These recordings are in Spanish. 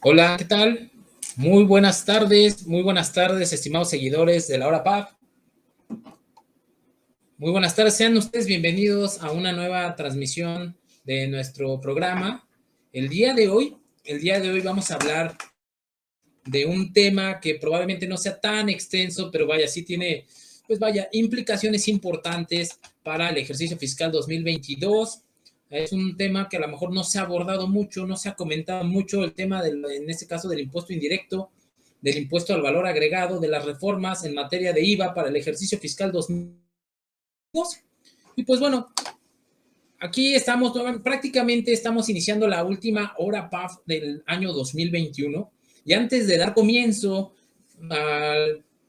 Hola, ¿qué tal? Muy buenas tardes, estimados seguidores de la Hora PAF. Muy buenas tardes, sean ustedes bienvenidos a una nueva transmisión de nuestro programa. El día de hoy vamos a hablar de un tema que probablemente no sea tan extenso, pero vaya, sí tiene, pues vaya, implicaciones importantes para el ejercicio fiscal 2022. Es un tema que a lo mejor no se ha abordado mucho, no se ha comentado mucho el tema, en este caso, del impuesto indirecto, del impuesto al valor agregado, de las reformas en materia de IVA para el ejercicio fiscal 2022. Y pues bueno, aquí estamos, prácticamente estamos iniciando la última hora PAF del año 2021. Y antes de dar comienzo, a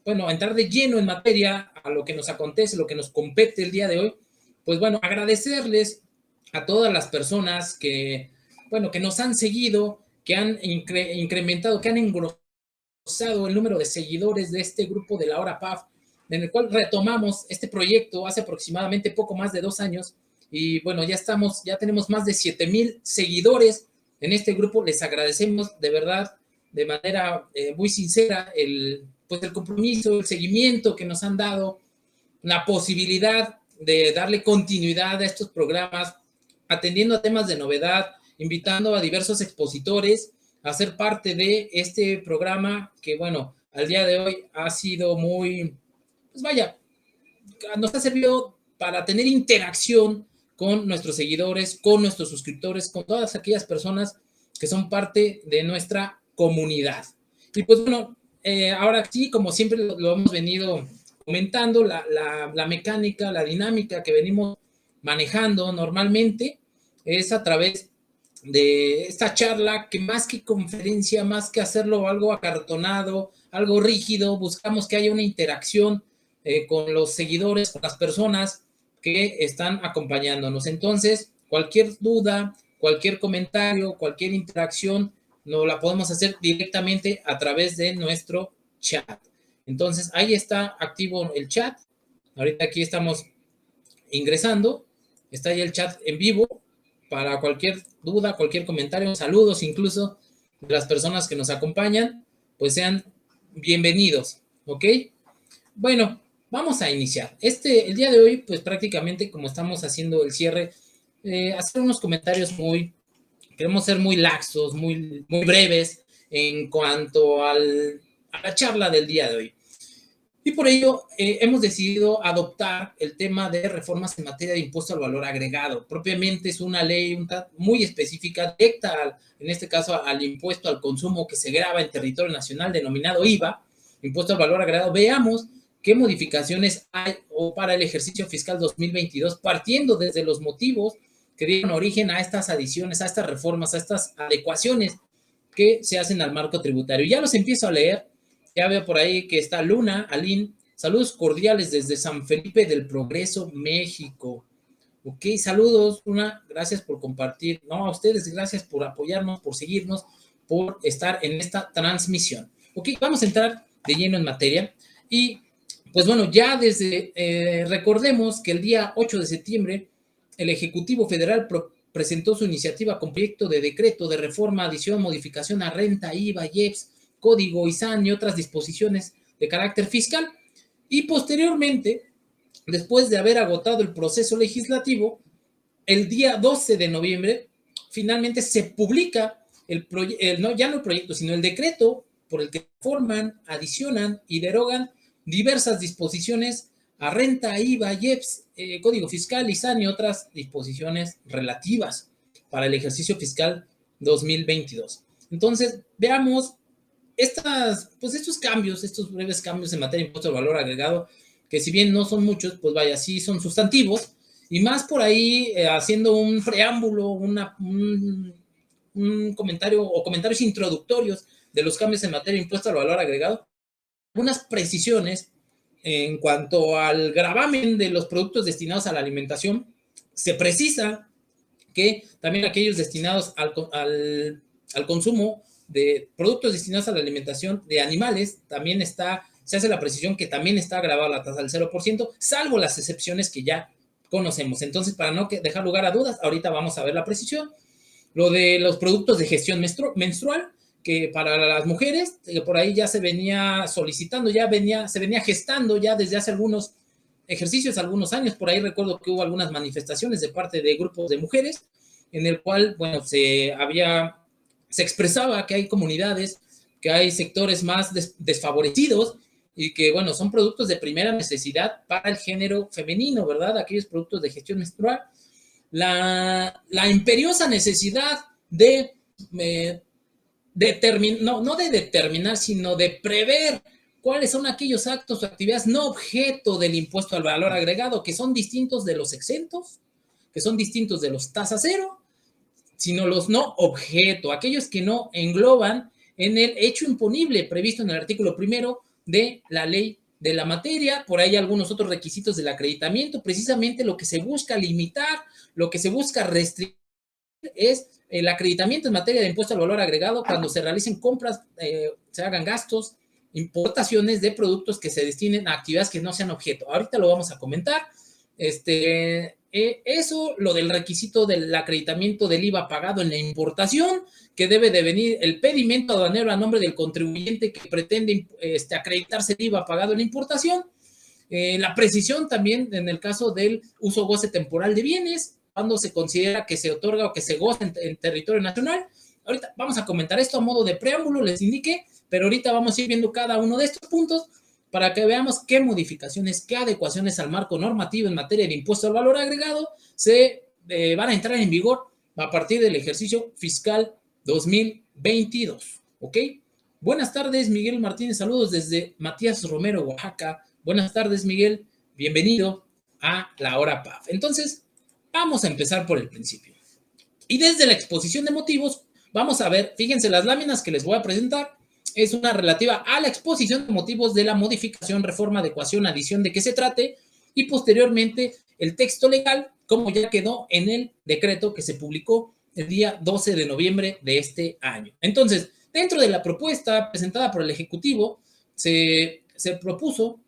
entrar de lleno en materia, a lo que nos acontece, lo que nos compete el día de hoy, pues bueno, agradecerles a todas las personas que nos han seguido, que han incrementado, que han engrosado el número de seguidores de este grupo de la hora PAF, en el cual retomamos este proyecto hace aproximadamente poco más de 2 años. Y bueno, ya tenemos más de 7,000 seguidores en este grupo. Les agradecemos de verdad, de manera muy sincera, el compromiso, el seguimiento que nos han dado, la posibilidad de darle continuidad a estos programas, atendiendo a temas de novedad, invitando a diversos expositores a ser parte de este programa que, bueno, al día de hoy ha sido muy, pues vaya, nos ha servido para tener interacción con nuestros seguidores, con nuestros suscriptores, con todas aquellas personas que son parte de nuestra comunidad. Y pues bueno, ahora sí, como siempre lo hemos venido comentando, la mecánica, la dinámica que venimos manejando normalmente es a través de esta charla, que más que conferencia, más que hacerlo algo acartonado, algo rígido, buscamos que haya una interacción con los seguidores, con las personas que están acompañándonos. Entonces, cualquier duda, cualquier comentario, cualquier interacción, nos la podemos hacer directamente a través de nuestro chat. Entonces, ahí está activo el chat. Ahorita aquí estamos ingresando. Está ahí el chat en vivo para cualquier duda, cualquier comentario, saludos incluso de las personas que nos acompañan, pues sean bienvenidos, ¿ok? Bueno, vamos a iniciar. El día de hoy, pues prácticamente como estamos haciendo el cierre, hacer unos comentarios queremos ser muy laxos, muy breves en cuanto a la charla del día de hoy. Y por ello hemos decidido adoptar el tema de reformas en materia de impuesto al valor agregado. Propiamente es una ley muy específica, directa, en este caso al impuesto al consumo que se grava en territorio nacional, denominado IVA, impuesto al valor agregado. Veamos qué modificaciones hay para el ejercicio fiscal 2022, partiendo desde los motivos que dieron origen a estas adiciones, a estas reformas, a estas adecuaciones que se hacen al marco tributario. Ya los empiezo a leer. Ya veo por ahí que está Luna, Aline. Saludos cordiales desde San Felipe del Progreso, México. Ok, saludos, Luna. Gracias por compartir. No, a ustedes, gracias por apoyarnos, por seguirnos, por estar en esta transmisión. Ok, vamos a entrar de lleno en materia. Y pues bueno, recordemos que el día 8 de septiembre el Ejecutivo Federal presentó su iniciativa con proyecto de decreto de reforma, adición, modificación a renta, IVA, IEPS, Código ISAN y otras disposiciones de carácter fiscal. Y posteriormente, después de haber agotado el proceso legislativo, el día 12 de noviembre, finalmente se publica ya no el proyecto, sino el decreto por el que forman, adicionan y derogan diversas disposiciones a renta, IVA, IEPS, Código Fiscal, ISAN y otras disposiciones relativas para el ejercicio fiscal 2022. Entonces, veamos estos cambios, estos breves cambios en materia de impuesto al valor agregado, que si bien no son muchos, pues vaya, sí son sustantivos, y más por ahí haciendo un preámbulo, un comentario o comentarios introductorios de los cambios en materia de impuesto al valor agregado, algunas precisiones en cuanto al gravamen de los productos destinados a la alimentación. Se precisa que también aquellos destinados al consumo de productos destinados a la alimentación de animales, se hace la precisión que también está grabada la tasa del 0%, salvo las excepciones que ya conocemos. Entonces, para no dejar lugar a dudas, ahorita vamos a ver la precisión. Lo de los productos de gestión menstrual, que para las mujeres, por ahí ya se venía solicitando, se venía gestando ya desde hace algunos ejercicios, algunos años. Por ahí recuerdo que hubo algunas manifestaciones de parte de grupos de mujeres en el cual, bueno, se expresaba que hay comunidades, que hay sectores más desfavorecidos y que, bueno, son productos de primera necesidad para el género femenino, ¿verdad? Aquellos productos de gestión menstrual. La imperiosa necesidad de no de determinar, sino de prever cuáles son aquellos actos o actividades no objeto del impuesto al valor agregado, que son distintos de los exentos, que son distintos de los tasa cero, sino los no objeto, aquellos que no engloban en el hecho imponible previsto en el artículo 1 de la ley de la materia. Por ahí algunos otros requisitos del acreditamiento. Precisamente lo que se busca limitar, lo que se busca restringir es el acreditamiento en materia de impuesto al valor agregado cuando se realicen compras, se hagan gastos, importaciones de productos que se destinen a actividades que no sean objeto. Ahorita lo vamos a comentar. Eso, lo del requisito del acreditamiento del IVA pagado en la importación, que debe de venir el pedimento aduanero a nombre del contribuyente que pretende acreditarse el IVA pagado en la importación. La precisión también en el caso del uso o goce temporal de bienes, cuando se considera que se otorga o que se goza en territorio nacional. Ahorita vamos a comentar esto a modo de preámbulo, les indiqué, pero ahorita vamos a ir viendo cada uno de estos puntos para que veamos qué modificaciones, qué adecuaciones al marco normativo en materia de impuesto al valor agregado se van a entrar en vigor a partir del ejercicio fiscal 2022. ¿Ok? Buenas tardes, Miguel Martínez. Saludos desde Matías Romero, Oaxaca. Buenas tardes, Miguel. Bienvenido a la hora PAF. Entonces, vamos a empezar por el principio. Y desde la exposición de motivos, vamos a ver, fíjense, las láminas que les voy a presentar es una relativa a la exposición de motivos de la modificación, reforma, adecuación, adición de que se trate y posteriormente el texto legal, como ya quedó en el decreto que se publicó el día 12 de noviembre de este año. Entonces, dentro de la propuesta presentada por el Ejecutivo, se propuso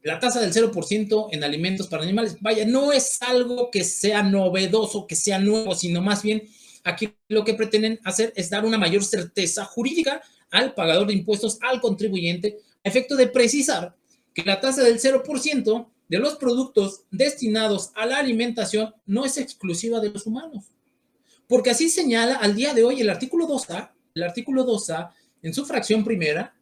la tasa del 0% en alimentos para animales. Vaya, no es algo que sea novedoso, que sea nuevo, sino más bien aquí lo que pretenden hacer es dar una mayor certeza jurídica al pagador de impuestos, al contribuyente, a efecto de precisar que la tasa del 0% de los productos destinados a la alimentación no es exclusiva de los humanos. Porque así señala al día de hoy el artículo 2A, en su fracción primera,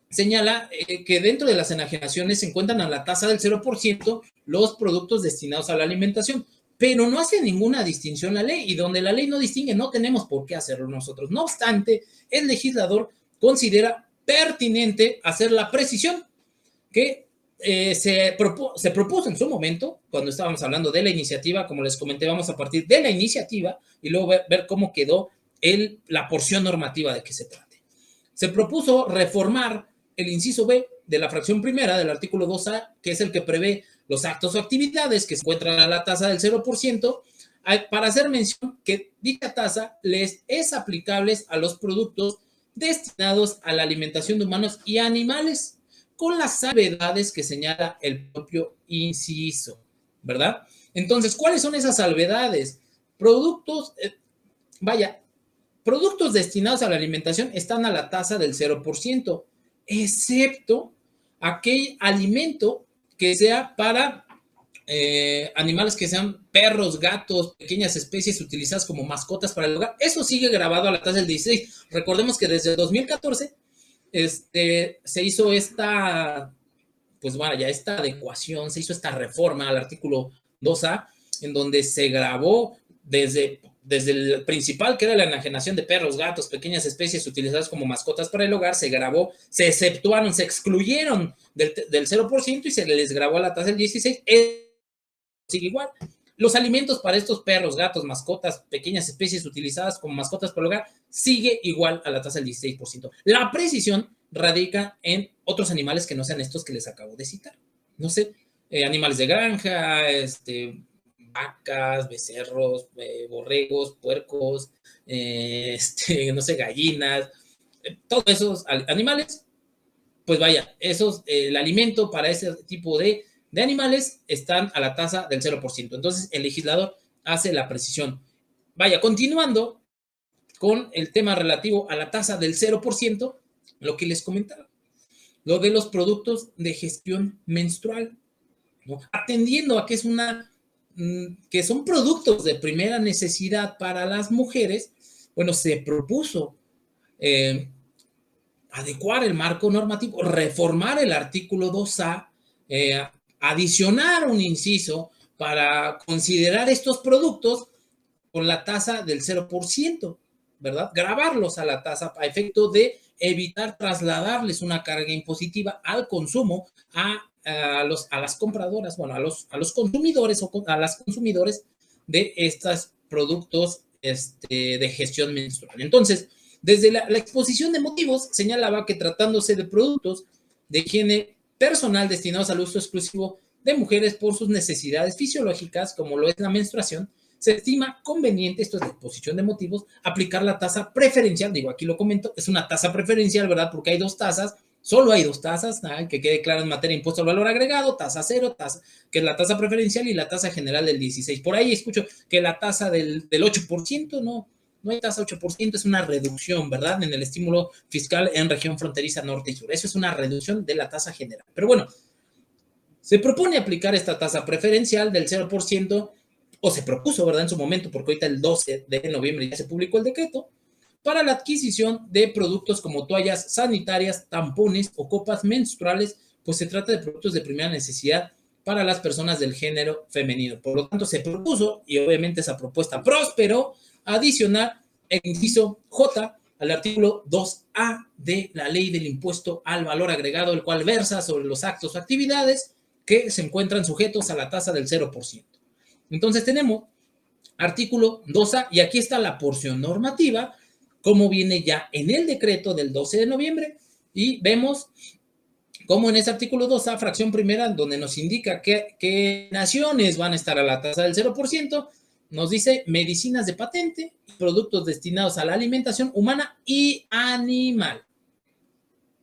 señala que dentro de las enajenaciones se encuentran a la tasa del 0% los productos destinados a la alimentación, pero no hace ninguna distinción la ley, y donde la ley no distingue no tenemos por qué hacerlo nosotros. No obstante, el legislador considera pertinente hacer la precisión que se propuso en su momento, cuando estábamos hablando de la iniciativa. Como les comenté, vamos a partir de la iniciativa y luego ver cómo quedó la porción normativa de que se trate. Se propuso reformar el inciso B de la fracción primera del artículo 2A, que es el que prevé los actos o actividades que se encuentran a la tasa del 0%, para hacer mención que dicha tasa les es aplicable a los productos destinados a la alimentación de humanos y animales, con las salvedades que señala el propio inciso, ¿verdad? Entonces, ¿cuáles son esas salvedades? Productos destinados a la alimentación están a la tasa del 0%, excepto aquel alimento que sea para animales que sean perros, gatos, pequeñas especies utilizadas como mascotas para el hogar. Eso sigue grabado a la tasa del 16. Recordemos que desde 2014 se hizo esta adecuación, se hizo esta reforma al artículo 2A, en donde se grabó desde el principal, que era la enajenación de perros, gatos, pequeñas especies utilizadas como mascotas para el hogar, se grabó, se exceptuaron, se excluyeron del 0% y se les grabó a la tasa del 16%. Sigue igual. Los alimentos para estos perros, gatos, mascotas, pequeñas especies utilizadas como mascotas para el hogar, sigue igual a la tasa del 16%. La precisión radica en otros animales que no sean estos que les acabo de citar. No sé, animales de granja, vacas, becerros, borregos, puercos, no sé, gallinas, todos esos animales, pues vaya, el alimento para ese tipo de animales están a la tasa del 0%. Entonces, el legislador hace la precisión. Vaya, continuando, con el tema relativo a la tasa del 0%, lo que les comentaba, lo de los productos de gestión menstrual, ¿no? Atendiendo a que que son productos de primera necesidad para las mujeres, bueno, se propuso adecuar el marco normativo, reformar el artículo 2A, adicionar un inciso para considerar estos productos con la tasa del 0%, ¿verdad? Grabarlos a la tasa a efecto de evitar trasladarles una carga impositiva al consumo a las compradoras, bueno, a los consumidores o a las consumidores de estos productos de gestión menstrual. Entonces, desde la exposición de motivos señalaba que tratándose de productos de higiene personal destinados al uso exclusivo de mujeres por sus necesidades fisiológicas, como lo es la menstruación, se estima conveniente, esto es la exposición de motivos, aplicar la tasa preferencial, digo, aquí lo comento, es una tasa preferencial, ¿verdad? Porque hay dos tasas, solo hay dos tasas, que quede claro en materia de impuesto al valor agregado, tasa cero, que es la tasa preferencial, y la tasa general del 16%. Por ahí escucho que la tasa del 8%, no hay tasa 8%, es una reducción, ¿verdad? En el estímulo fiscal en región fronteriza norte y sur. Eso es una reducción de la tasa general. Pero bueno, se propone aplicar esta tasa preferencial del 0%, o se propuso, ¿verdad? En su momento, porque ahorita el 12 de noviembre ya se publicó el decreto, para la adquisición de productos como toallas sanitarias, tampones o copas menstruales, pues se trata de productos de primera necesidad para las personas del género femenino. Por lo tanto, se propuso, y obviamente esa propuesta prosperó, adicionar el inciso J al artículo 2A de la Ley del Impuesto al Valor Agregado, el cual versa sobre los actos o actividades que se encuentran sujetos a la tasa del 0%. Entonces tenemos artículo 2A, y aquí está la porción normativa, como viene ya en el decreto del 12 de noviembre, y vemos cómo en ese artículo 2A, fracción primera, donde nos indica qué naciones van a estar a la tasa del 0%, nos dice medicinas de patente, productos destinados a la alimentación humana y animal.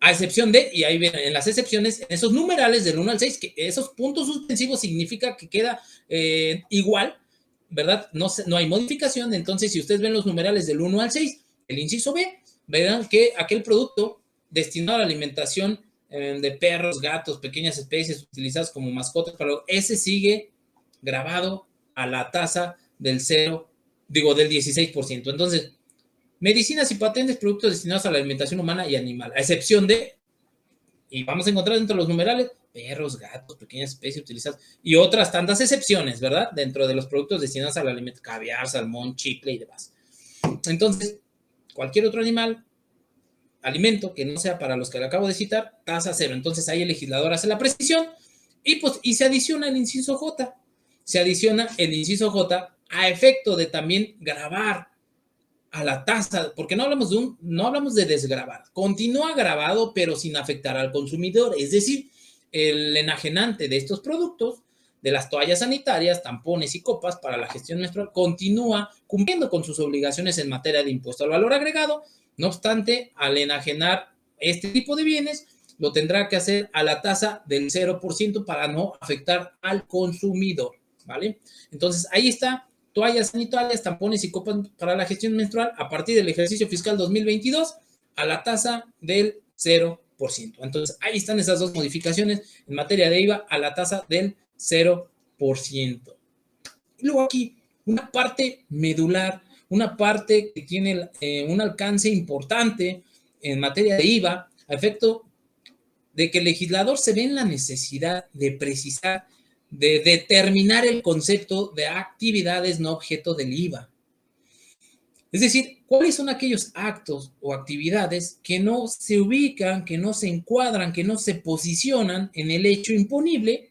A excepción de, y ahí vienen en las excepciones, en esos numerales del 1 al 6, que esos puntos suspensivos significa que queda igual, ¿verdad? No hay modificación. Entonces, si ustedes ven los numerales del 1 al 6, el inciso B, verán que aquel producto destinado a la alimentación de perros, gatos, pequeñas especies utilizadas como mascotas, ese sigue grabado a la tasa del 16%. Entonces, medicinas y patentes, productos destinados a la alimentación humana y animal, a excepción de, y vamos a encontrar dentro de los numerales, perros, gatos, pequeñas especies utilizadas, y otras tantas excepciones, ¿verdad? Dentro de los productos destinados al alimento, caviar, salmón, chicle y demás. Entonces, cualquier otro alimento que no sea para los que le acabo de citar, tasa cero. Entonces, ahí el legislador hace la precisión y se adiciona el inciso J. Se adiciona el inciso J a efecto de también gravar a la tasa, porque no hablamos de desgravar, continúa grabado pero sin afectar al consumidor, es decir, el enajenante de estos productos, de las toallas sanitarias, tampones y copas para la gestión menstrual, continúa cumpliendo con sus obligaciones en materia de impuesto al valor agregado. No obstante, al enajenar este tipo de bienes, lo tendrá que hacer a la tasa del 0% para no afectar al consumidor, ¿vale? Entonces, ahí está. Toallas sanitarias, tampones y copas para la gestión menstrual a partir del ejercicio fiscal 2022 a la tasa del 0%. Entonces, ahí están esas dos modificaciones en materia de IVA a la tasa del 0%. Y luego aquí, una parte medular, una parte que tiene un alcance importante en materia de IVA, a efecto de que el legislador se ve en la necesidad de precisar, de determinar el concepto de actividades no objeto del IVA. Es decir, ¿cuáles son aquellos actos o actividades que no se ubican, que no se encuadran, que no se posicionan en el hecho imponible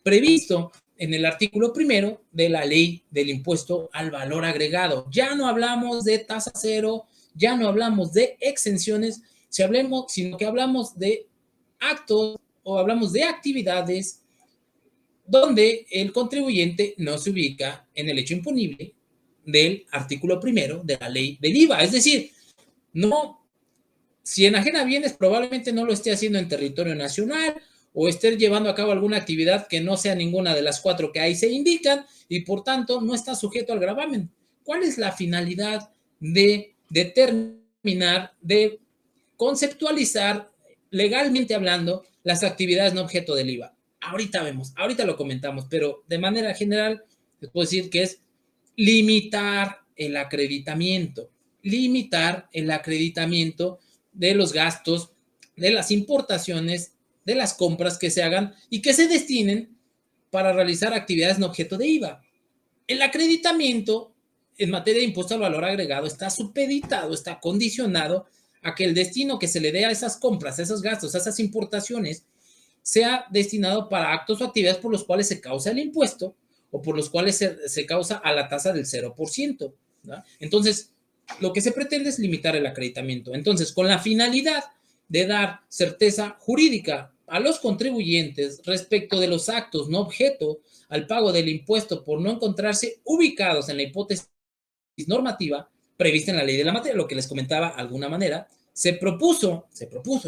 previsto en el artículo primero de la Ley del Impuesto al Valor Agregado? Ya no hablamos de tasa cero, ya no hablamos de exenciones, sino que hablamos de actos o hablamos de actividades donde el contribuyente no se ubica en el hecho imponible del artículo primero de la ley del IVA. Es decir, si enajena bienes, probablemente no lo esté haciendo en territorio nacional o esté llevando a cabo alguna actividad que no sea ninguna de las 4 que ahí se indican y por tanto no está sujeto al gravamen. ¿Cuál es la finalidad de determinar, de conceptualizar, legalmente hablando, las actividades no objeto del IVA. Ahorita vemos, ahorita lo comentamos, pero de manera general, les puedo decir que es limitar el acreditamiento de los gastos, de las importaciones, de las compras que se hagan y que se destinen para realizar actividades no objeto de IVA. El acreditamiento en materia de impuesto al valor agregado está supeditado, está condicionado a que el destino que se le dé a esas compras, a esos gastos, a esas importaciones, sea destinado para actos o actividades por los cuales se causa el impuesto o por los cuales se causa a la tasa del 0%. ¿No? Entonces, lo que se pretende es limitar el acreditamiento. Entonces, con la finalidad de dar certeza jurídica a los contribuyentes respecto de los actos no objeto al pago del impuesto por no encontrarse ubicados en la hipótesis normativa prevista en la ley de la materia, lo que les comentaba de alguna manera, se propuso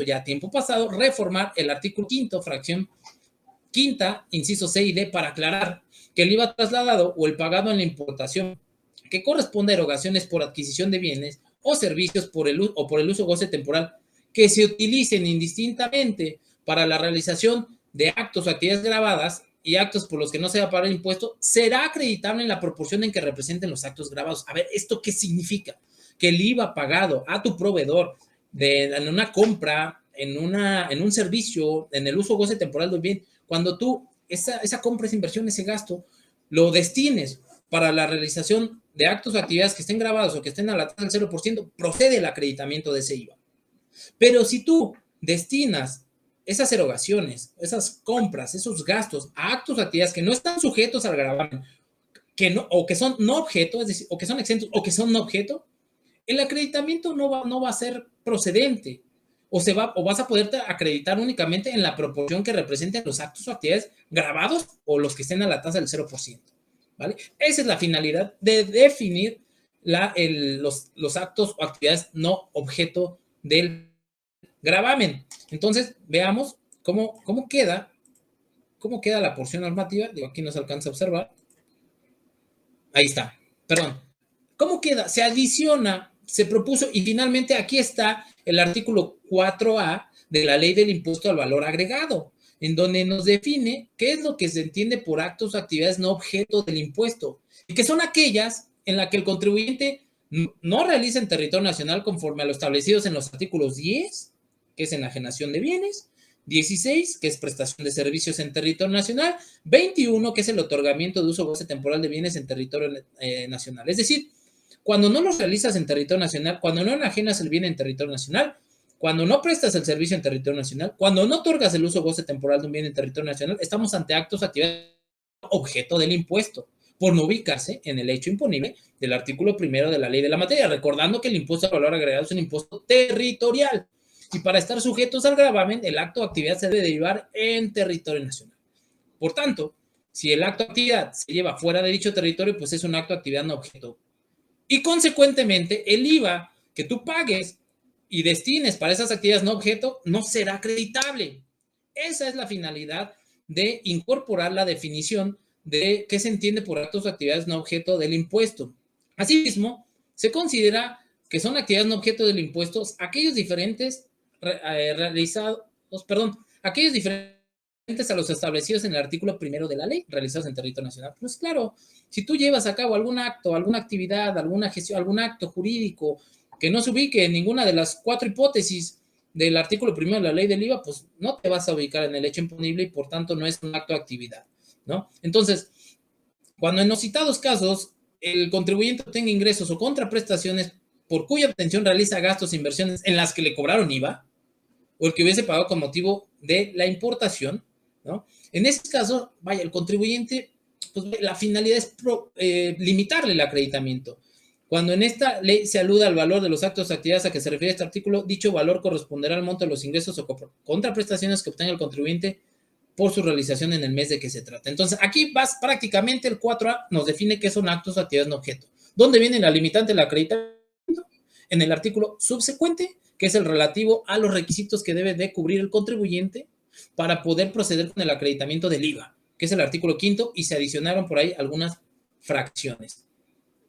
ya a tiempo pasado reformar el artículo 5º, fracción quinta, inciso C y D, para aclarar que el IVA trasladado o el pagado en la importación que corresponde a erogaciones por adquisición de bienes o servicios por el uso o goce temporal que se utilicen indistintamente para la realización de actos o actividades gravadas y actos por los que no se va a pagar el impuesto, será acreditable en la proporción en que representen los actos gravados. A ver, ¿esto qué significa? Que el IVA pagado a tu proveedor en una compra, en un servicio, en el uso o goce temporal del bien, cuando tú esa compra, esa inversión, ese gasto, lo destines para la realización de actos o actividades que estén grabados o que estén a la tasa del 0%, procede el acreditamiento de ese IVA. Pero si tú destinas esas erogaciones, esas compras, esos gastos a actos o actividades que no están sujetos al gravamen, o que son no objeto, es decir, o que son exentos o que son no objeto, el acreditamiento no va a ser procedente o vas a poder acreditar únicamente en la proporción que representen los actos o actividades gravados o los que estén a la tasa del 0%. ¿Vale? Esa es la finalidad de definir los actos o actividades no objeto del gravamen. Entonces, veamos cómo queda la porción normativa. Digo, aquí no se alcanza a observar. Ahí está. Perdón. ¿Cómo queda? Se adiciona, se propuso y finalmente aquí está el artículo 4A de la Ley del Impuesto al Valor Agregado, en donde nos define qué es lo que se entiende por actos o actividades no objeto del impuesto, y que son aquellas en las que el contribuyente no realiza en territorio nacional conforme a lo establecidos en los artículos 10, que es enajenación de bienes, 16, que es prestación de servicios en territorio nacional, 21, que es el otorgamiento de uso o goce temporal de bienes en territorio nacional. Es decir, cuando no los realizas en territorio nacional, cuando no enajenas el bien en territorio nacional, cuando no prestas el servicio en territorio nacional, cuando no otorgas el uso o goce temporal de un bien en territorio nacional, estamos ante actos, actividades, objeto del impuesto, por no ubicarse en el hecho imponible del artículo 1 de la ley de la materia, recordando que el impuesto al valor agregado es un impuesto territorial, y para estar sujetos al gravamen, el acto o actividad se debe derivar en territorio nacional. Por tanto, si el acto o actividad se lleva fuera de dicho territorio, pues es un acto o actividad no objeto. Y consecuentemente, el IVA que tú pagues y destines para esas actividades no objeto no será acreditable. Esa es la finalidad de incorporar la definición de qué se entiende por actos o actividades no objeto del impuesto. Asimismo, se considera que son actividades no objeto del impuesto aquellos diferentes aquellos diferentes a los establecidos en el artículo 1 de la ley, realizados en territorio nacional. Pues claro, si tú llevas a cabo algún acto, alguna actividad, alguna gestión, algún acto jurídico que no se ubique en ninguna de las 4 hipótesis del artículo 1 de la ley del IVA, pues no te vas a ubicar en el hecho imponible y por tanto no es un acto de actividad, ¿no? Entonces, cuando en los citados casos el contribuyente obtenga ingresos o contraprestaciones por cuya obtención realiza gastos e inversiones en las que le cobraron IVA, o el que hubiese pagado con motivo de la importación, ¿no? En ese caso, vaya, el contribuyente, pues la finalidad es limitarle el acreditamiento. Cuando en esta ley se alude al valor de los actos o actividades a que se refiere este artículo, dicho valor corresponderá al monto de los ingresos o contraprestaciones que obtenga el contribuyente por su realización en el mes de que se trata. Entonces, aquí vas prácticamente el 4A nos define qué son actos o actividades no objeto. ¿Dónde viene la limitante del acreditamiento? En el artículo subsecuente, que es el relativo a los requisitos que debe de cubrir el contribuyente para poder proceder con el acreditamiento del IVA, que es el artículo 5º, y se adicionaron por ahí algunas fracciones.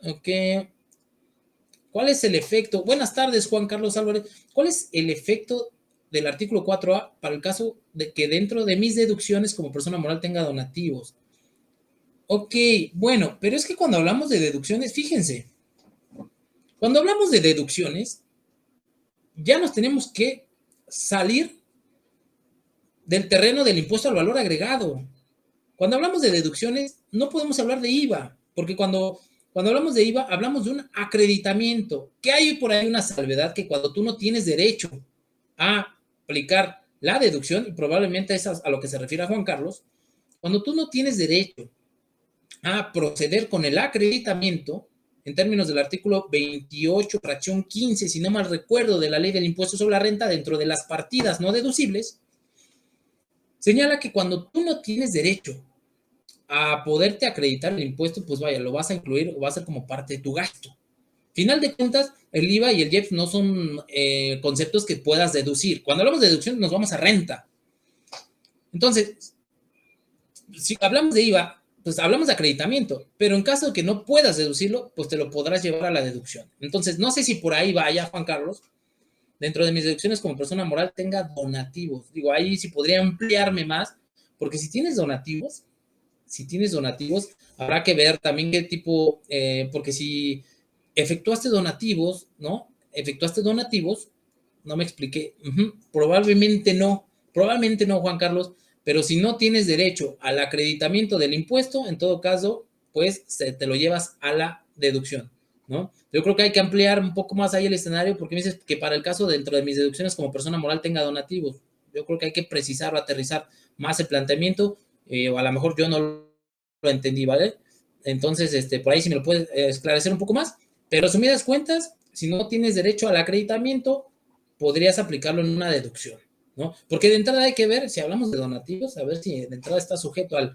Ok. ¿Cuál es el efecto? Buenas tardes, Juan Carlos Álvarez. ¿Cuál es el efecto del artículo 4A para el caso de que dentro de mis deducciones como persona moral tenga donativos? Ok, bueno, pero es que cuando hablamos de deducciones, fíjense, cuando hablamos de deducciones, ya nos tenemos que salir del terreno del impuesto al valor agregado. Cuando hablamos de deducciones, no podemos hablar de IVA, porque cuando hablamos de IVA, hablamos de un acreditamiento, que hay por ahí una salvedad que cuando tú no tienes derecho a aplicar la deducción, y probablemente es a lo que se refiere a Juan Carlos, cuando tú no tienes derecho a proceder con el acreditamiento, en términos del artículo 28, fracción 15, si no mal recuerdo, de la ley del impuesto sobre la renta, dentro de las partidas no deducibles, señala que cuando tú no tienes derecho a poderte acreditar el impuesto, pues vaya, lo vas a incluir o va a ser como parte de tu gasto. Final de cuentas, el IVA y el IEPS no son conceptos que puedas deducir. Cuando hablamos de deducción, nos vamos a renta. Entonces, si hablamos de IVA, pues hablamos de acreditamiento, pero en caso de que no puedas deducirlo, pues te lo podrás llevar a la deducción. Entonces, no sé si por ahí vaya, Juan Carlos, dentro de mis deducciones como persona moral tenga donativos. Digo, ahí sí podría ampliarme más, porque si tienes donativos, habrá que ver también qué tipo, porque si efectuaste donativos, ¿no? No me expliqué. Probablemente no, Juan Carlos, pero si no tienes derecho al acreditamiento del impuesto, en todo caso, pues te lo llevas a la deducción, ¿no? Yo creo que hay que ampliar un poco más ahí el escenario, porque me dices que para el caso dentro de mis deducciones como persona moral tenga donativos. Yo creo que hay que precisar o aterrizar más el planteamiento, o a lo mejor yo no lo entendí, ¿vale? Entonces, por ahí si me lo puedes esclarecer un poco más, pero resumidas cuentas, si no tienes derecho al acreditamiento, podrías aplicarlo en una deducción, ¿no? Porque de entrada hay que ver, si hablamos de donativos, a ver si de entrada está sujeto a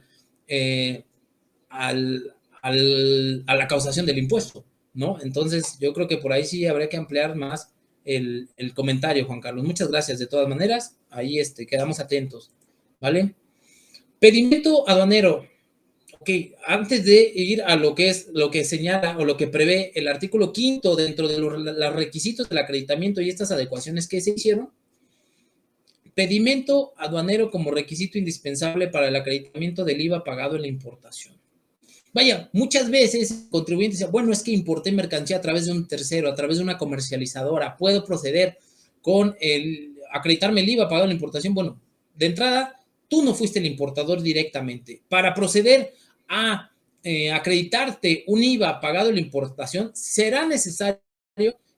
la causación del impuesto, ¿no? Entonces, yo creo que por ahí sí habría que ampliar más el comentario, Juan Carlos. Muchas gracias, de todas maneras, ahí quedamos atentos, ¿vale? Pedimento aduanero. Ok, antes de ir a lo que señala o lo que prevé el artículo 5 dentro de los requisitos del acreditamiento y estas adecuaciones que se hicieron, pedimento aduanero como requisito indispensable para el acreditamiento del IVA pagado en la importación. Vaya, muchas veces el contribuyente dice, bueno, es que importé mercancía a través de un tercero, a través de una comercializadora, puedo proceder con acreditarme el IVA pagado en la importación. Bueno, de entrada, tú no fuiste el importador directamente. Para proceder a acreditarte un IVA pagado en la importación, será necesario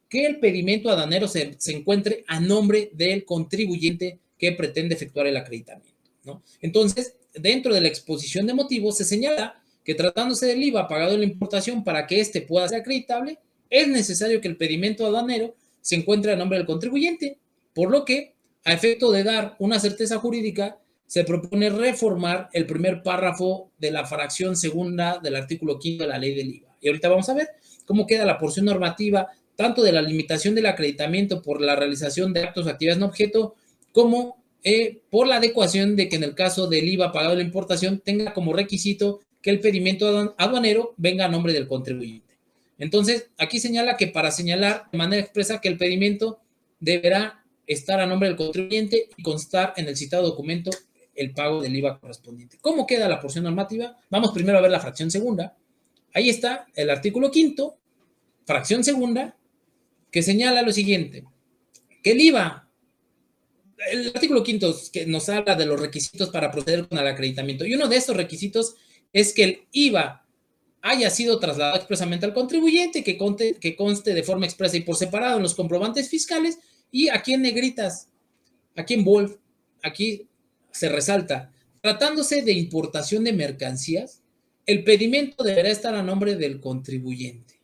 que el pedimento aduanero se encuentre a nombre del contribuyente que pretende efectuar el acreditamiento, ¿no? Entonces, dentro de la exposición de motivos se señala que tratándose del IVA pagado en la importación, para que éste pueda ser acreditable, es necesario que el pedimento aduanero se encuentre a nombre del contribuyente, por lo que, a efecto de dar una certeza jurídica, se propone reformar el primer párrafo de la fracción segunda del artículo 5 de la ley del IVA. Y ahorita vamos a ver cómo queda la porción normativa, tanto de la limitación del acreditamiento por la realización de actos o actividades no objeto, como por la adecuación de que en el caso del IVA pagado en la importación tenga como requisito que el pedimento aduanero venga a nombre del contribuyente. Entonces, aquí señala que para señalar de manera expresa que el pedimento deberá estar a nombre del contribuyente y constar en el citado documento el pago del IVA correspondiente. ¿Cómo queda la porción normativa? Vamos primero a ver la fracción segunda. Ahí está el artículo 5, fracción segunda, que señala lo siguiente, que el artículo 5 que nos habla de los requisitos para proceder con el acreditamiento, y uno de estos requisitos es que el IVA haya sido trasladado expresamente al contribuyente, que conste de forma expresa y por separado en los comprobantes fiscales, y aquí en negritas, aquí en bold, aquí se resalta, tratándose de importación de mercancías, el pedimento deberá estar a nombre del contribuyente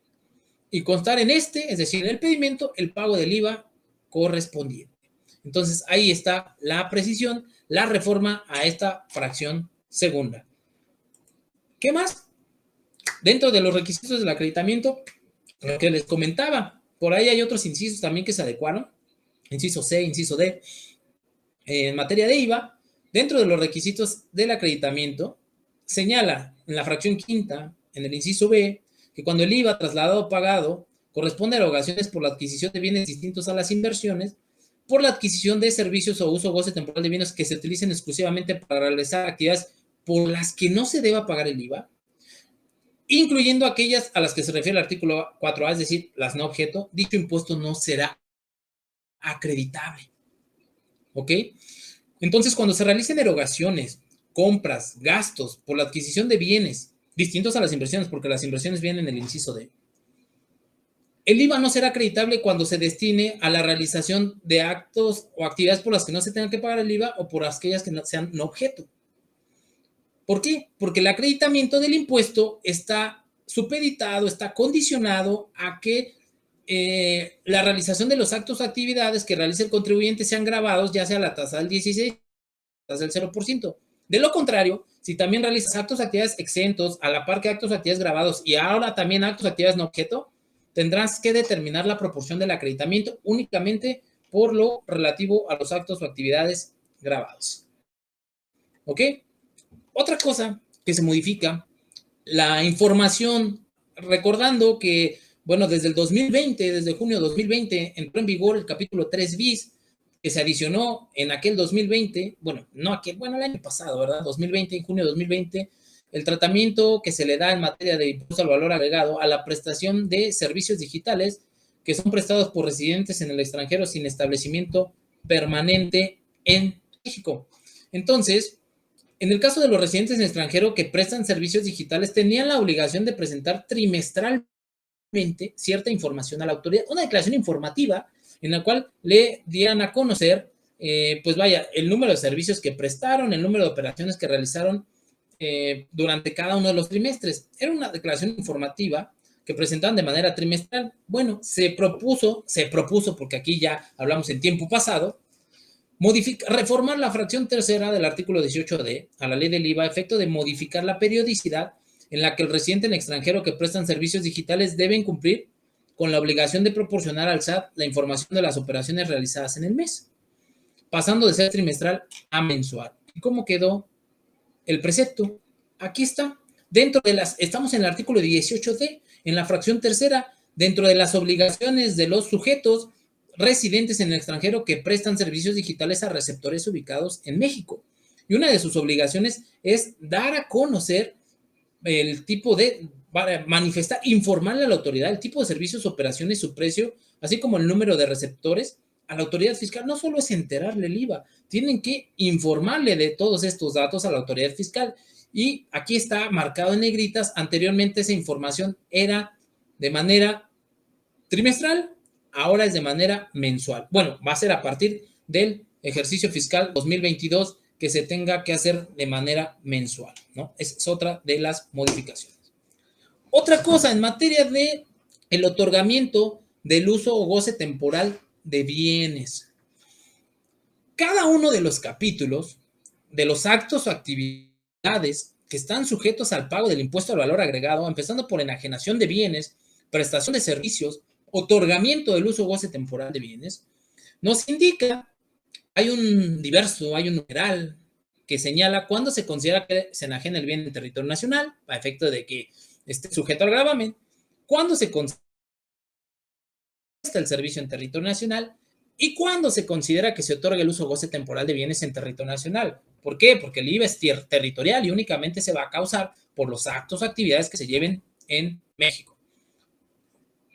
y constar en es decir, en el pedimento, el pago del IVA correspondiente. Entonces, ahí está la precisión, la reforma a esta fracción segunda. ¿Qué más? Dentro de los requisitos del acreditamiento, lo que les comentaba, por ahí hay otros incisos también que se adecuaron, inciso C, inciso D, en materia de IVA, dentro de los requisitos del acreditamiento, señala en la fracción quinta, en el inciso B, que cuando el IVA trasladado o pagado corresponde a erogaciones por la adquisición de bienes distintos a las inversiones, por la adquisición de servicios o uso o goce temporal de bienes que se utilicen exclusivamente para realizar actividades por las que no se deba pagar el IVA, incluyendo aquellas a las que se refiere el artículo 4A, es decir, las no objeto. Dicho impuesto no será acreditable. ¿Ok? Entonces, cuando se realicen erogaciones, compras, gastos por la adquisición de bienes distintos a las inversiones, porque las inversiones vienen en el inciso D, el IVA no será acreditable cuando se destine a la realización de actos o actividades por las que no se tenga que pagar el IVA o por aquellas que no sean no objeto. ¿Por qué? Porque el acreditamiento del impuesto está supeditado, está condicionado a que la realización de los actos o actividades que realice el contribuyente sean grabados, ya sea la tasa del 16, tasa del 0%. De lo contrario, si también realizas actos o actividades exentos, a la par que actos o actividades grabados y ahora también actos o actividades no objeto, tendrás que determinar la proporción del acreditamiento únicamente por lo relativo a los actos o actividades grabados. ¿Ok? Otra cosa que se modifica, la información, recordando que, bueno, desde el 2020, desde junio de 2020, entró en vigor el capítulo 3 bis, que se adicionó en aquel 2020, bueno, no aquel, bueno, el año pasado, ¿verdad? 2020, en junio de 2020, el tratamiento que se le da en materia de impuesto al valor agregado a la prestación de servicios digitales que son prestados por residentes en el extranjero sin establecimiento permanente en México. Entonces, en el caso de los residentes en el extranjero que prestan servicios digitales, tenían la obligación de presentar trimestralmente cierta información a la autoridad, una declaración informativa en la cual le dieran a conocer, pues vaya, el número de servicios que prestaron, el número de operaciones que realizaron durante cada uno de los trimestres. Era una declaración informativa que presentaban de manera trimestral. Bueno, se propuso, porque aquí ya hablamos en tiempo pasado, reformar la fracción tercera del artículo 18D a la ley del IVA a efecto de modificar la periodicidad en la que el residente en extranjero que prestan servicios digitales deben cumplir con la obligación de proporcionar al SAT la información de las operaciones realizadas en el mes, pasando de ser trimestral a mensual. ¿Y cómo quedó el precepto? Aquí está. Estamos en el artículo 18D, en la fracción tercera, dentro de las obligaciones de los sujetos residentes en el extranjero que prestan servicios digitales a receptores ubicados en México. Y una de sus obligaciones es dar a conocer el tipo de, manifestar, informarle a la autoridad el tipo de servicios, operaciones, su precio, así como el número de receptores a la autoridad fiscal. No solo es enterarle el IVA, tienen que informarle de todos estos datos a la autoridad fiscal. Y aquí está marcado en negritas, anteriormente esa información era de manera trimestral, ahora es de manera mensual. Bueno, va a ser a partir del ejercicio fiscal 2022 que se tenga que hacer de manera mensual, ¿no? Es otra de las modificaciones. Otra cosa, en materia de el otorgamiento del uso o goce temporal de bienes. Cada uno de los capítulos de los actos o actividades que están sujetos al pago del impuesto al valor agregado, empezando por enajenación de bienes, prestación de servicios, otorgamiento del uso o goce temporal de bienes, nos indica, hay un numeral que señala cuándo se considera que se enajena el bien en territorio nacional, a efecto de que esté sujeto al gravamen, cuándo se considera el servicio en territorio nacional y cuándo se considera que se otorga el uso o goce temporal de bienes en territorio nacional. ¿Por qué? Porque el IVA es territorial y únicamente se va a causar por los actos o actividades que se lleven en México.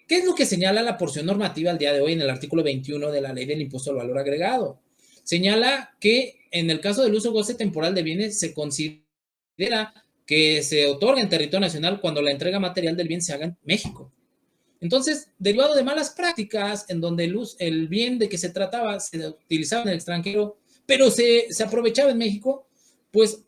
¿Qué es lo que señala la porción normativa al día de hoy en el artículo 21 de la Ley del Impuesto al Valor Agregado? Señala que en el caso del uso o goce temporal de bienes se considera que se otorga en territorio nacional cuando la entrega material del bien se haga en México. Entonces, derivado de malas prácticas en donde el bien de que se trataba se utilizaba en el extranjero, pero se aprovechaba en México, pues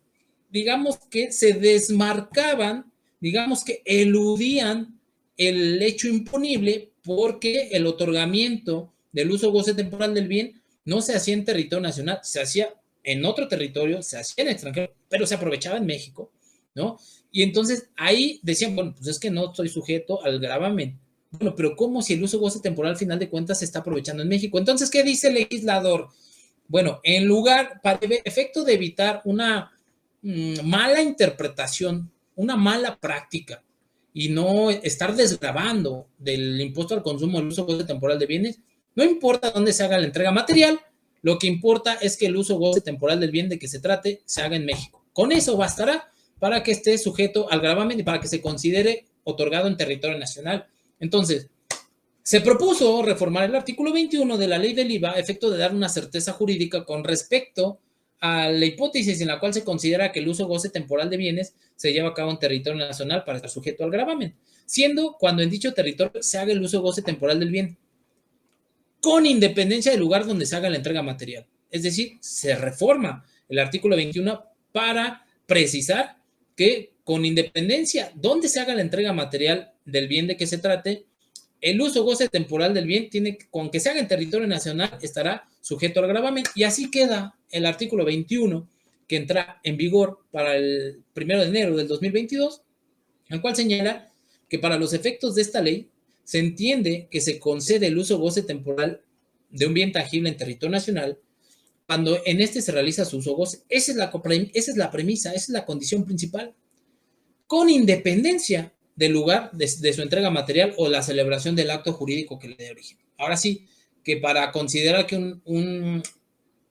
digamos que se desmarcaban, digamos que eludían el hecho imponible porque el otorgamiento del uso o goce temporal del bien no se hacía en territorio nacional, se hacía en otro territorio, se hacía en el extranjero, pero se aprovechaba en México, ¿no? Y entonces ahí decían, bueno, pues es que no estoy sujeto al gravamen. Bueno, pero ¿cómo si el uso o goce temporal al final de cuentas se está aprovechando en México? Entonces, ¿qué dice el legislador? Bueno, en lugar, para efecto de evitar una mala interpretación, una mala práctica y no estar desgravando del impuesto al consumo el uso goce temporal de bienes, no importa dónde se haga la entrega material, lo que importa es que el uso goce temporal del bien de que se trate se haga en México. Con eso bastará para que esté sujeto al gravamen y para que se considere otorgado en territorio nacional. Entonces, se propuso reformar el artículo 21 de la ley del IVA a efecto de dar una certeza jurídica con respecto a la hipótesis en la cual se considera que el uso goce temporal de bienes se lleva a cabo en territorio nacional para estar sujeto al gravamen, siendo cuando en dicho territorio se haga el uso goce temporal del bien, con independencia del lugar donde se haga la entrega material. Es decir, se reforma el artículo 21 para precisar que con independencia donde se haga la entrega material del bien de que se trate, el uso goce temporal del bien tiene, con que se haga en territorio nacional, estará sujeto al gravamen, y así queda el artículo 21 que entra en vigor para el 1 de enero del 2022, el cual señala que para los efectos de esta ley se entiende que se concede el uso goce temporal de un bien tangible en territorio nacional cuando en este se realiza su uso goce. Esa es la premisa, esa es la condición principal, con independencia del lugar de su entrega material o la celebración del acto jurídico que le dé origen. Ahora sí, que para considerar que,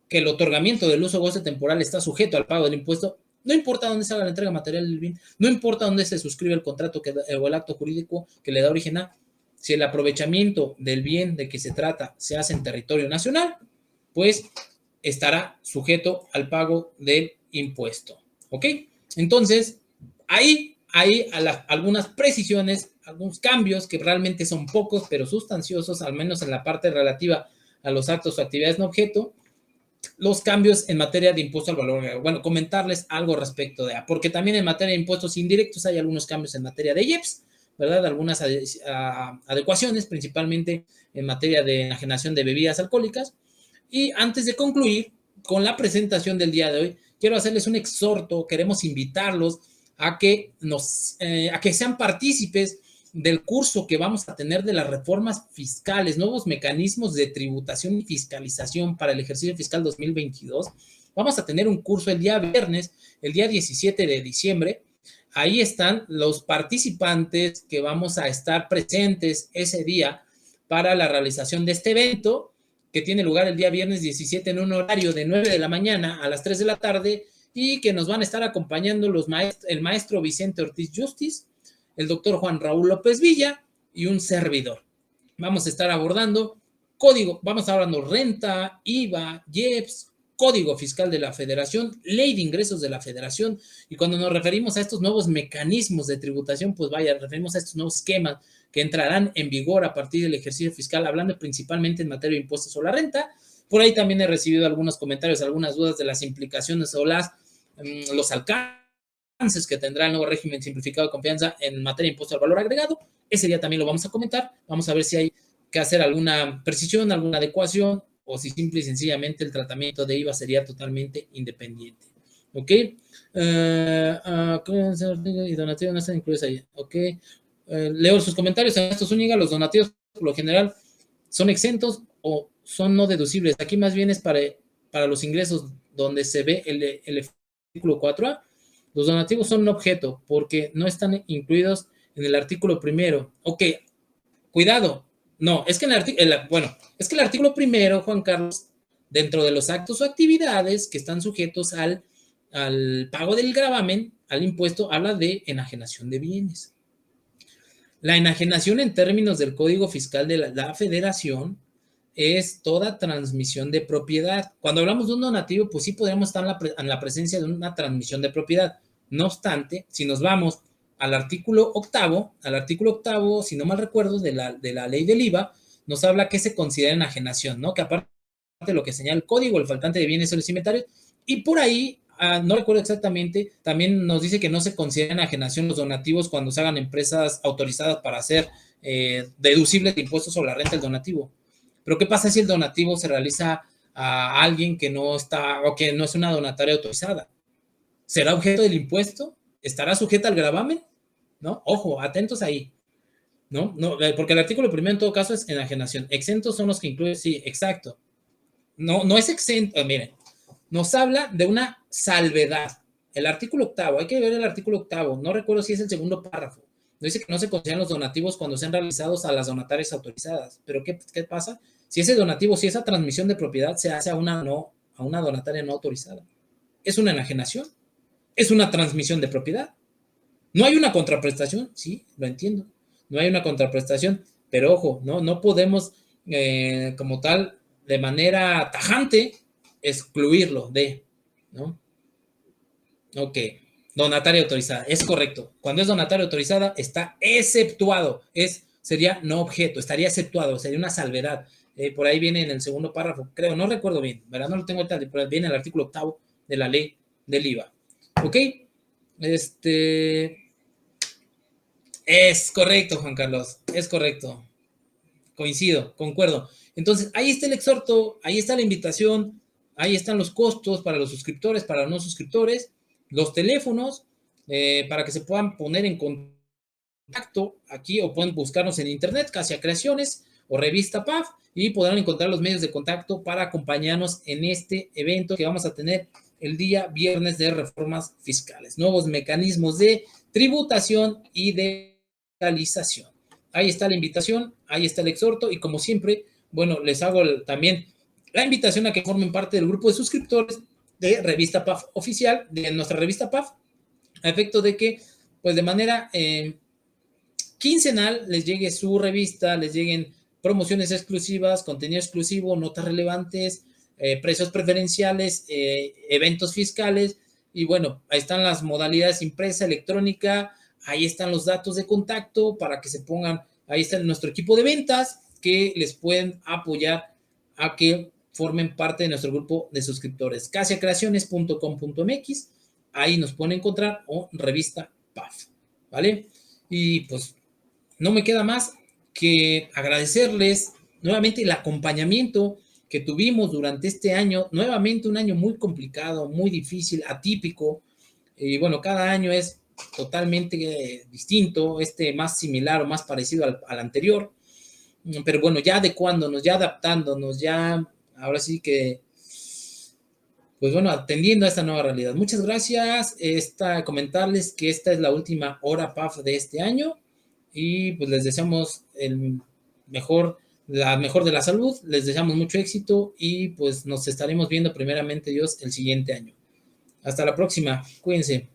que el otorgamiento del uso goce temporal está sujeto al pago del impuesto, no importa dónde se haga la entrega material del bien, no importa dónde se suscribe el contrato o el acto jurídico que le da origen a, si el aprovechamiento del bien de que se trata se hace en territorio nacional, pues estará sujeto al pago del impuesto. ¿Ok? Entonces, ahí hay algunas precisiones, algunos cambios que realmente son pocos, pero sustanciosos, al menos en la parte relativa a los actos o actividades no objeto, los cambios en materia de impuesto al valor agregado. Bueno, comentarles algo respecto de, porque también en materia de impuestos indirectos hay algunos cambios en materia de IEPS, ¿verdad? Algunas adecuaciones, principalmente en materia de enajenación de bebidas alcohólicas. Y antes de concluir con la presentación del día de hoy, quiero hacerles un exhorto, queremos invitarlos a que sean partícipes del curso que vamos a tener de las reformas fiscales, nuevos mecanismos de tributación y fiscalización para el ejercicio fiscal 2022. Vamos a tener un curso el día viernes, el día 17 de diciembre. Ahí están los participantes que vamos a estar presentes ese día para la realización de este evento, que tiene lugar el día viernes 17 en un horario de 9 de la mañana a las 3 de la tarde, y que nos van a estar acompañando el maestro Vicente Ortiz Justiz, el doctor Juan Raúl López Villa y un servidor. Vamos a estar abordando renta, IVA, IEPS, Código Fiscal de la Federación, Ley de Ingresos de la Federación, y cuando nos referimos a estos nuevos mecanismos de tributación, pues referimos a estos nuevos esquemas que entrarán en vigor a partir del ejercicio fiscal, hablando principalmente en materia de impuestos sobre la renta. Por ahí también he recibido algunos comentarios, algunas dudas de las implicaciones o los alcances que tendrá el nuevo régimen simplificado de confianza en materia de impuesto al valor agregado. Ese día también lo vamos a comentar. Vamos a ver si hay que hacer alguna precisión, alguna adecuación, o si simple y sencillamente el tratamiento de IVA sería totalmente independiente. ¿Ok? Y donativos no están incluidos ahí. ¿Ok? Leo sus comentarios. Ernesto Zúñiga, los donativos por lo general son exentos o son no deducibles. Aquí más bien es para los ingresos donde se ve el artículo 4A. Los donativos son un objeto porque no están incluidos en el artículo primero. Ok, cuidado. No, es que es que el artículo primero, Juan Carlos, dentro de los actos o actividades que están sujetos al pago del gravamen, al impuesto, habla de enajenación de bienes. La enajenación en términos del Código Fiscal de la Federación es toda transmisión de propiedad. Cuando hablamos de un donativo, pues sí podríamos estar en la presencia de una transmisión de propiedad. No obstante, si nos vamos al artículo octavo, si no mal recuerdo, de la ley del IVA, nos habla que se considera enajenación, ¿no? Que aparte de lo que señala el código, el faltante de bienes y inventarios, y por ahí, no recuerdo exactamente, también nos dice que no se considera enajenación los donativos cuando se hagan empresas autorizadas para hacer deducibles de impuestos sobre la renta del donativo. Pero ¿qué pasa si el donativo se realiza a alguien que no está o que no es una donataria autorizada? ¿Será objeto del impuesto? ¿Estará sujeta al gravamen? ¿No? Ojo, atentos ahí. ¿No? Porque el artículo primero en todo caso es enajenación. Exentos son los que incluyen, sí, exacto. No es exento, miren, nos habla de una salvedad. El artículo octavo, hay que ver el artículo octavo, no recuerdo si es el segundo párrafo. Dice que no se consideran los donativos cuando sean realizados a las donatarias autorizadas. Pero ¿qué pasa? Si ese donativo, si esa transmisión de propiedad se hace a una donataria no autorizada, es una enajenación, es una transmisión de propiedad. ¿No hay una contraprestación? Sí, lo entiendo. No hay una contraprestación, pero ojo, no podemos como tal, de manera tajante, excluirlo de, ¿no? Ok, donataria autorizada, es correcto. Cuando es donataria autorizada, está exceptuado, sería no objeto, estaría exceptuado, sería una salvedad. Por ahí viene en el segundo párrafo, creo, no recuerdo bien, ¿verdad? No lo tengo ahorita, pero viene el artículo 8 de la ley del IVA. ¿Ok? Es correcto, Juan Carlos, es correcto. Coincido, concuerdo. Entonces, ahí está el exhorto, ahí está la invitación, ahí están los costos para los suscriptores, para los no suscriptores, los teléfonos, para que se puedan poner en contacto aquí o pueden buscarnos en internet, Casia Creaciones o Revista PAF, y podrán encontrar los medios de contacto para acompañarnos en este evento que vamos a tener el día viernes de reformas fiscales, nuevos mecanismos de tributación y de fiscalización. Ahí está la invitación, ahí está el exhorto y como siempre, bueno, les hago también la invitación a que formen parte del grupo de suscriptores de Revista PAF oficial, de nuestra Revista PAF, a efecto de que, pues de manera quincenal les llegue su revista, les lleguen promociones exclusivas, contenido exclusivo, notas relevantes, precios preferenciales, eventos fiscales y bueno, ahí están las modalidades impresa, electrónica, ahí están los datos de contacto para que se pongan, ahí está nuestro equipo de ventas que les pueden apoyar a que formen parte de nuestro grupo de suscriptores. casiacreaciones.com.mx, ahí nos pueden encontrar o Revista PAF, ¿vale? Y pues no me queda más que agradecerles nuevamente el acompañamiento que tuvimos durante este año, nuevamente un año muy complicado, muy difícil, atípico, y bueno, cada año es totalmente distinto, más similar o más parecido al anterior, pero bueno, ya adecuándonos, ya adaptándonos, ya ahora sí que, pues bueno, atendiendo a esta nueva realidad. Muchas gracias, comentarles que esta es la última hora PAF de este año, y pues les deseamos la mejor de la salud, les deseamos mucho éxito y pues nos estaremos viendo primeramente Dios el siguiente año. Hasta la próxima, cuídense.